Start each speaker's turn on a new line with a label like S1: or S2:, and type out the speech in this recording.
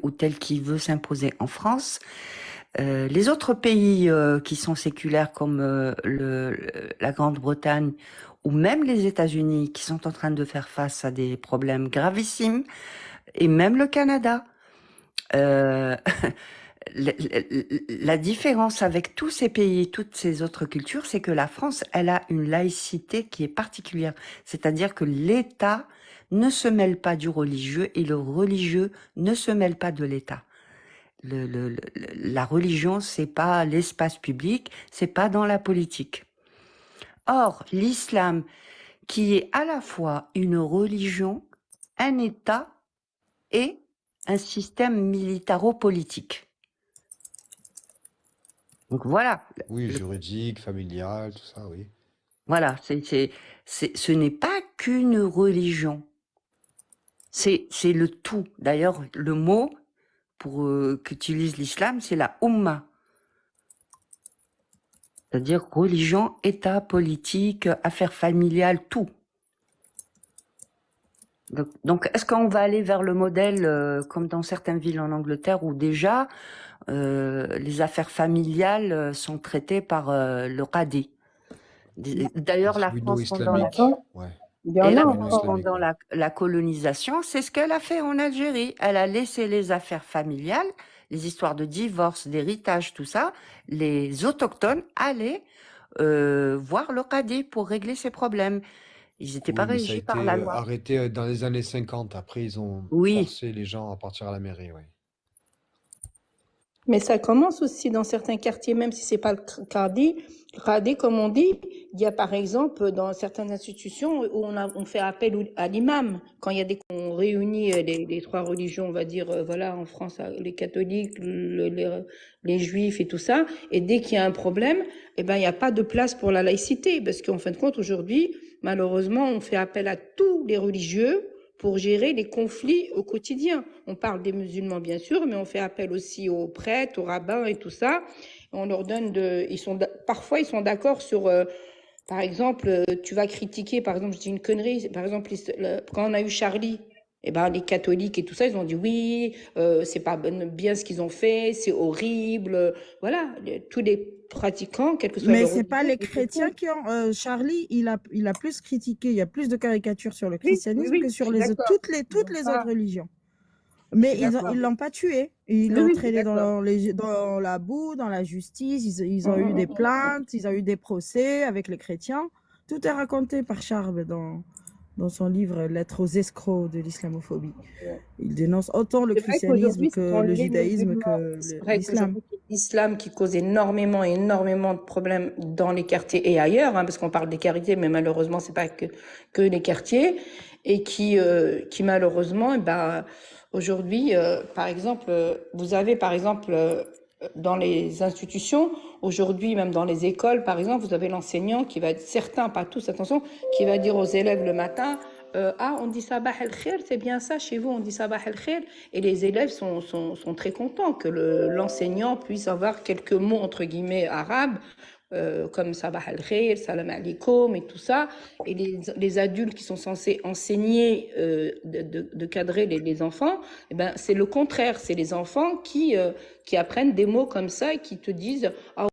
S1: ou tel qu'il veut s'imposer en France. Les autres pays qui sont séculaires comme la Grande-Bretagne ou même les États-Unis qui sont en train de faire face à des problèmes gravissimes, et même le Canada. Euh, la différence avec tous ces pays, toutes ces autres cultures, c'est que la France, elle a une laïcité qui est particulière. C'est-à-dire que l'État ne se mêle pas du religieux et le religieux ne se mêle pas de l'État. La religion, c'est pas l'espace public, c'est pas dans la politique. Or, l'islam, qui est à la fois une religion, un État et un système militaro-politique. Donc voilà,
S2: Oui, juridique, familial, tout ça, oui.
S1: voilà, ce n'est pas qu'une religion, c'est le tout. D'ailleurs, le mot pour qu'utilise l'islam, c'est la Ummah. C'est-à-dire religion, État, politique, affaires familiales, tout. Donc est-ce qu'on va aller vers le modèle comme dans certaines villes en Angleterre où déjà les affaires familiales sont traitées par le qadi.
S2: Les
S1: D'ailleurs, la
S2: tribunaux
S1: France pendant
S2: islamiques. Ouais,
S3: Il y
S1: et
S3: en
S2: les
S3: a
S1: la
S3: en
S2: tribunaux
S1: France
S3: France.
S2: islamiques,
S1: pendant
S2: ouais.
S1: la colonisation, c'est ce qu'elle a fait en Algérie. Elle a laissé les affaires familiales, les histoires de divorce, d'héritage, tout ça, les autochtones allaient voir le qadi pour régler ces problèmes. Ils n'étaient pas
S2: Oui, mais ça a
S1: régis par la
S2: été
S1: loi.
S2: arrêté dans les années 50. Après, ils ont
S1: Oui,
S2: forcé les gens à partir à la mairie, ouais.
S3: Mais ça commence aussi dans certains quartiers, même si c'est pas le Qadi. Le Qadi, comme on dit, il y a par exemple dans certaines institutions où on fait appel à l'imam. Quand il y a on réunit les trois religions, on va dire, voilà, en France, les catholiques, les juifs et tout ça. Et dès qu'il y a un problème, eh ben, il n'y a pas de place pour la laïcité. Parce qu'en fin de compte, aujourd'hui, malheureusement, on fait appel à tous les religieux pour gérer les conflits au quotidien. On parle des musulmans, bien sûr, mais on fait appel aussi aux prêtres, aux rabbins et tout ça. On leur donne parfois, ils sont d'accord sur, par exemple, tu vas critiquer, par exemple, je dis une connerie, par exemple, quand on a eu Charlie, eh ben, les catholiques et tout ça, ils ont dit oui, c'est pas bien ce qu'ils ont fait, c'est horrible. Voilà, tous les pratiquants, quel que soit
S4: Mais
S3: leur
S4: c'est pas
S3: religion,
S4: les
S3: ils se
S4: chrétiens
S3: font.
S4: qui ont. Charlie, il a plus critiqué, il y a plus de caricatures sur le
S3: Oui, oui,
S4: christianisme que
S3: oui, je
S4: sur
S3: suis d'accord.
S4: toutes les autres
S3: Voilà,
S4: religions.
S3: je
S4: Mais
S3: suis d'accord.
S4: ils l'ont pas tué. Ils
S3: Oui,
S4: l'ont
S3: oui, je suis
S4: traîné
S3: d'accord.
S4: dans la boue, dans la justice. Ils ont eu des plaintes, ils ont eu des procès avec les chrétiens. Tout est raconté par Charles dans son livre Lettres aux escrocs de l'islamophobie. Il dénonce autant le
S3: C'est vrai
S4: christianisme
S3: qu'aujourd'hui, ce sont
S4: que le
S3: les
S4: judaïsme
S3: musulmans.
S4: que
S3: C'est vrai
S4: l'islam.
S3: qu'aujourd'hui, c'est l'islam qui cause énormément, énormément de problèmes dans les quartiers et ailleurs, hein, parce qu'on parle des quartiers, mais malheureusement, c'est pas que les quartiers, et qui malheureusement, eh ben, aujourd'hui, par exemple, vous avez, par exemple, dans les institutions, aujourd'hui, même dans les écoles, par exemple, vous avez l'enseignant qui va, certains, pas tous, attention, qui va dire aux élèves le matin, ah, on dit sabah el-khair, c'est bien ça, chez vous, on dit sabah el-khair. Et les élèves sont très contents que l'enseignant puisse avoir quelques mots, entre guillemets, arabes, comme sabah al-khair, salam alaikum et tout ça. Et les adultes qui sont censés enseigner, de cadrer les enfants, eh ben, c'est le contraire. C'est les enfants qui apprennent des mots comme ça et qui te disent, ah,